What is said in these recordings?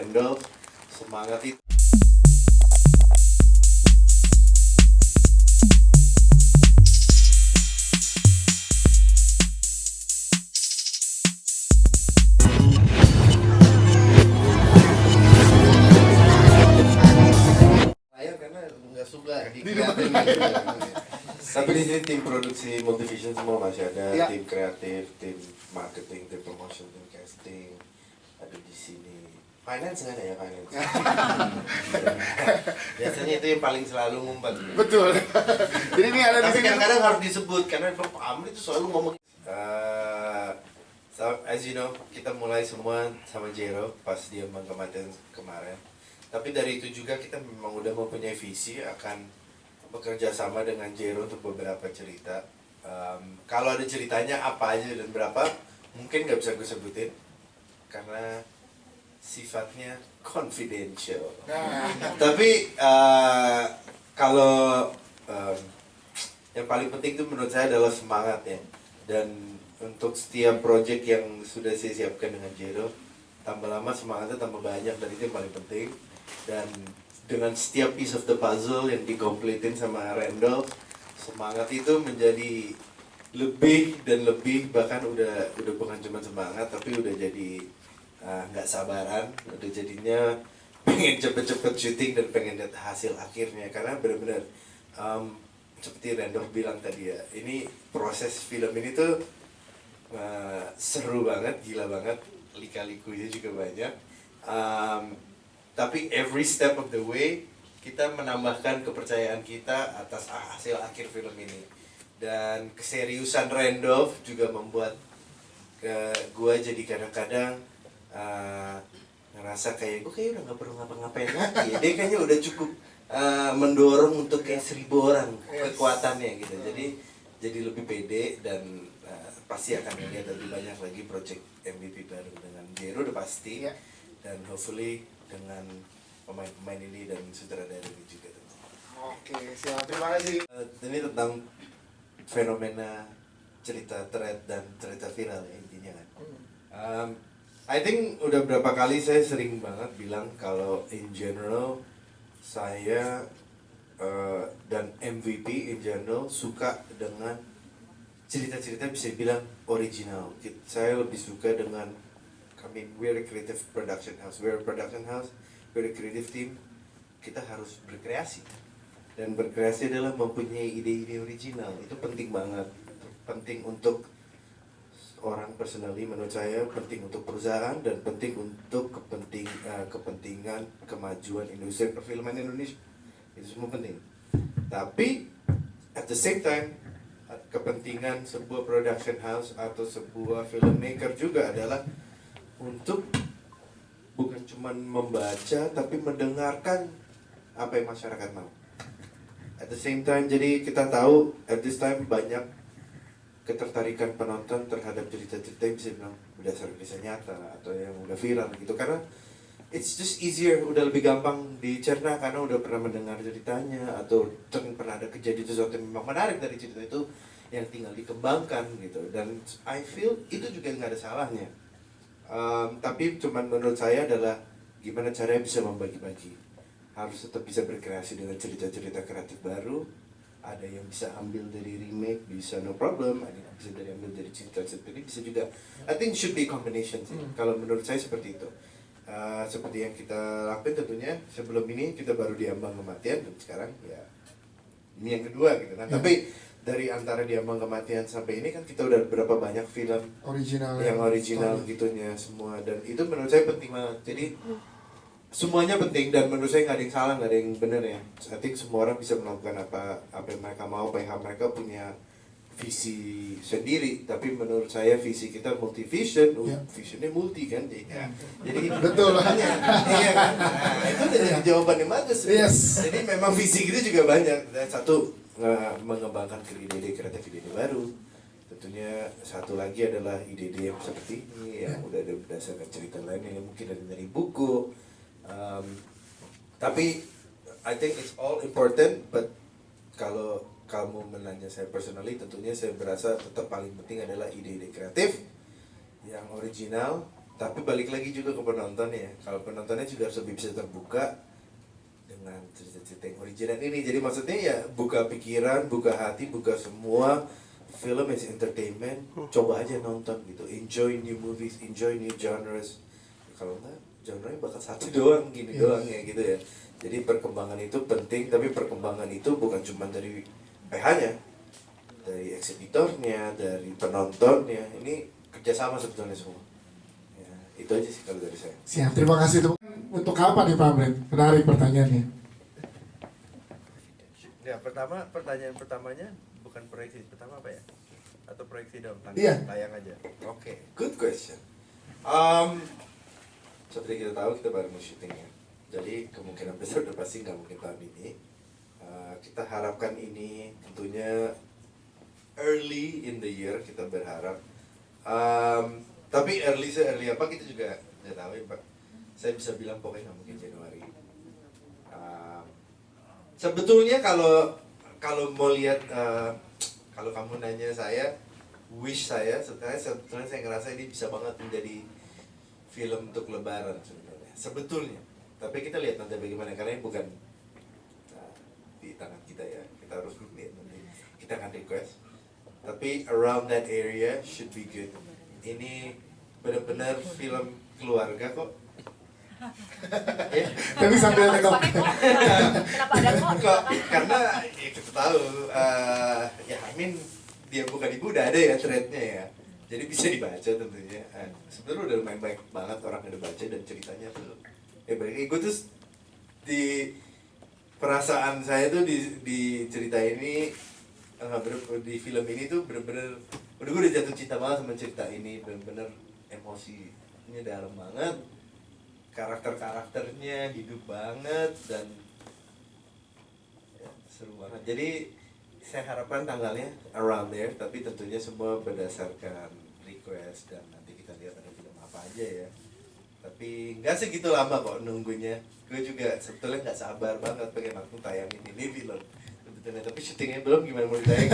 Randolph, semangat itu. Karena nggak suka dilihatin gitu. Tapi di sini tim produksi Multivision semua masih ada, Ya. tim kreatif, tim marketing, tim promotion, tim casting ada di sini. Finance nggak ada ya finance? Biasanya itu yang paling selalu ngumpet. Betul. Jadi ini ada di Tapi sini. kadang-kadang harus disebut karena Pak Amri itu selalu ngomong. So, as you know, kita mulai semua sama Jero pas dia kematian kemarin. Tapi dari itu juga kita memang udah mempunyai visi akan bekerja sama dengan Jero untuk beberapa cerita. Kalau ada ceritanya apa aja dan berapa, mungkin nggak bisa gue sebutin karena sifatnya confidential. Nah, Tapi kalau yang paling penting itu menurut saya adalah semangat ya. Dan untuk setiap project yang sudah saya siapkan dengan Jero, tambah lama semangatnya tambah banyak dan itu yang paling penting. Dan dengan setiap piece of the puzzle yang dikompletin sama Randolph, semangat itu menjadi lebih dan lebih, bahkan udah bukan cuma semangat tapi udah jadi nggak sabaran, udah jadinya pengen cepet-cepet syuting dan pengen lihat hasil akhirnya karena benar-benar seperti Randolph bilang tadi ya, ini proses film ini tuh seru banget, gila banget, lika-likunya juga banyak. Tapi every step of the way kita menambahkan kepercayaan kita atas hasil akhir film ini. Dan keseriusan Randolph juga membuat gua jadi kadang-kadang ngerasa kayak gue kayak udah nggak perlu ngapa-ngapain lagi. Dia kayaknya udah cukup mendorong untuk kayak 1000 orang kekuatannya gitu. Jadi lebih pede dan pasti akan melihat lebih banyak lagi project MVP baru dengan Jero udah pasti. Dan hopefully dengan pemain-pemain ini dan sutradara ini juga. oke, siap. Terima kasih. Ini tentang fenomena cerita thread dan cerita viral ya intinya kan. I think udah berapa kali saya sering banget bilang kalau in general saya dan MVP in general suka dengan cerita-cerita bisa bilang original. Saya lebih suka dengan we're a creative production house, we're a creative team. Kita harus berkreasi dan berkreasi adalah mempunyai ide-ide original. Itu penting banget, penting untuk orang personally menurut saya, penting untuk perusahaan dan penting untuk kepentingan kemajuan industri perfilman Indonesia. Itu semua penting. Tapi at the same time kepentingan sebuah production house atau sebuah filmmaker juga adalah untuk bukan cuma membaca tapi mendengarkan apa yang masyarakat mau. At the same time, jadi kita tahu at this time banyak ketertarikan penonton terhadap cerita-cerita yang bisa bilang berdasarkan kisah nyata atau yang udah viral gitu karena it's just easier, udah lebih gampang dicerna karena udah pernah mendengar ceritanya atau pernah ada kejadian sesuatu yang memang menarik dari cerita itu yang tinggal dikembangkan gitu. Dan I feel itu juga nggak ada salahnya. Tapi cuman menurut saya adalah gimana caranya bisa membagi-bagi. Harus tetap bisa berkreasi dengan cerita-cerita kreatif baru. Ada yang bisa ambil dari remake, bisa no problem. Ada yang bisa ambil dari cerita seperti bisa juga. I think should be combination sih. Kalau menurut saya seperti itu. Seperti yang kita lakukan tentunya sebelum ini kita baru diambang kematian dan sekarang ya ini yang kedua gitu kan. Tapi dari antara diambang kematian sampai ini kan kita udah berapa banyak film yang original gitunya semua dan itu menurut saya penting banget. Jadi semuanya penting dan menurut saya nggak ada yang salah, nggak ada yang benar ya. I think semua orang bisa melakukan apa yang mereka mau, apa yang mereka punya visi sendiri. Tapi menurut saya visi kita multi-vision, visionnya multi kan, jadi Betul. iya kan. Nah, itu udah jadi jawaban yang bagus. Jadi memang visi kita juga banyak. Dan satu mengembangkan ide-ide kreatif, ide-ide baru. Tentunya satu lagi adalah ide-ide yang seperti ini yang udah ada berdasarkan cerita lain yang mungkin dari buku. Tapi I think it's all important, but kalau kamu menanya saya personally, tentunya saya berasa tetap paling penting adalah ide-ide kreatif yang original Tapi balik lagi juga ke penonton ya. Kalau penontonnya juga harus lebih bisa terbuka dengan cerita-cerita yang original ini. Jadi maksudnya ya buka pikiran, buka hati, buka semua. Film is entertainment. Coba aja nonton gitu. Enjoy new movies, enjoy new genres. Kalau enggak, genre bakal satu doang, gini doang ya gitu ya. Jadi perkembangan itu penting, tapi perkembangan itu bukan cuma dari PH-nya, dari eksibitornya, dari penontonnya. Ini kerjasama sebetulnya semua. Ya, itu aja sih kalau dari saya. Siap, terima kasih teman. Untuk apa nih Pak Brent? Menarik pertanyaannya. Ya, pertanyaan pertamanya bukan proyeksi, pertama apa ya? Atau proyeksi dong, Iya. tayang aja. Oke, good question. Seperti kita tahu, kita baru mau syuting ya. Jadi kemungkinan besar udah pasti nggak mungkin tahun ini. Kita harapkan ini tentunya early in the year, kita berharap. Tapi early apa kita juga nggak tahu ya Pak. Saya bisa bilang pokoknya nggak mungkin Januari. Sebetulnya kalau mau lihat, kalau kamu nanya saya, wish saya, sebetulnya saya ngerasa ini bisa banget menjadi film untuk Lebaran sebetulnya. Tapi kita lihat nanti bagaimana, karena ini bukan di tangan kita ya. Kita harus lihat nanti. Kita akan request. Tapi around that area should be good. Ini benar-benar film keluarga kok. Ya. Tapi sambil nengok. Kenapa ada kok? Karena ya kita tahu, ya Amin dia bukan ibu udah ada ya threadnya ya. Jadi bisa dibaca tentunya. Sebenarnya udah lumayan baik banget orang yang udah baca dan ceritanya tuh. Baik. Gue terus di perasaan saya tuh di cerita ini, di film ini tuh bener-bener, gue udah jatuh cinta banget sama cerita ini. Bener-bener emosinya dalam banget. Karakter-karakternya hidup banget dan ya, seru banget. Jadi saya harapkan tanggalnya around there, tapi tentunya semua berdasarkan request dan nanti kita lihat ada film apa aja ya. Tapi nggak segitu lama kok nunggunya. Gue juga sebetulnya nggak sabar banget pengen langsung tayangin ini film sebetulnya, tapi syutingnya belum, gimana mau ditayang.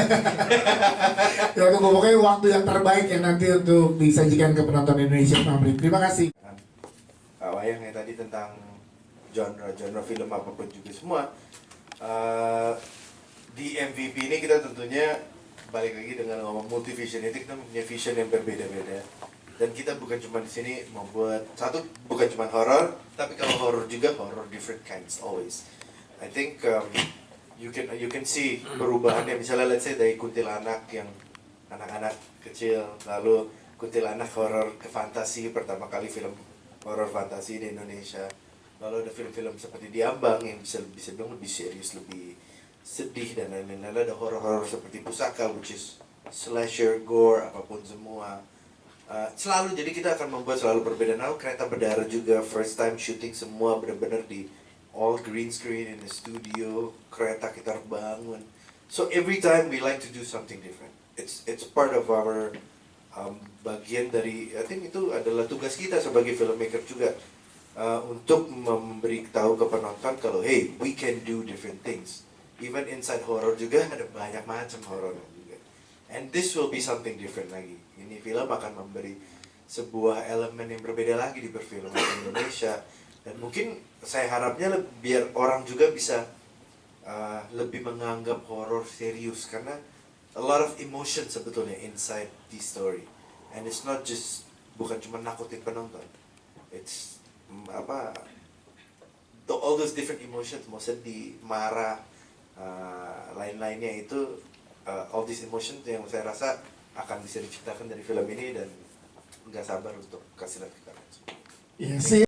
Ya tunggu, pokoknya waktu yang terbaik yang nanti untuk disajikan ke penonton Indonesia Pak Brent. Terima kasih. Wayang yang tadi tentang genre film apapun juga semua. Di MVP ini kita tentunya balik lagi dengan ngomong multivision, itu kita punya vision yang berbeda-beda. Dan kita bukan cuma di sini membuat satu, bukan cuma horror, tapi kalau horror juga horror different kinds always. I think you can see perubahannya, misalnya let's say dari kuntilanak yang anak-anak kecil, lalu kuntilanak horror ke fantasi, pertama kali film horror fantasi di Indonesia. Lalu ada film-film seperti Diambang yang bisa bilang lebih serius, lebih sedih dan lain-lain. Lalu ada horror-horror seperti Pusaka, which is slasher, gore, apapun semua. Selalu, jadi kita akan membuat selalu perbedaan. Lalu Kereta Berdarah juga, first time shooting semua benar-benar di all green screen in the studio. Kereta kita bangun. So every time we like to do something different. It's part of our bagian dari, I think itu adalah tugas kita sebagai filmmaker juga. Untuk memberitahu ke penonton kalau hey, we can do different things. Even inside horror juga ada banyak macam horror juga. And this will be something different lagi. Ini film akan memberi sebuah elemen yang berbeda lagi di perfilman Indonesia. Dan mungkin saya harapnya biar orang juga bisa lebih menganggap horror serius, karena a lot of emotion sebetulnya inside the story. And it's not just, bukan cuma nakutin penonton. It's all those different emotions, mau sedih, marah, lain-lainnya itu, all these emotions yang saya rasa akan bisa diciptakan dari film ini dan nggak sabar untuk kasih lihat ke kalian. Ya,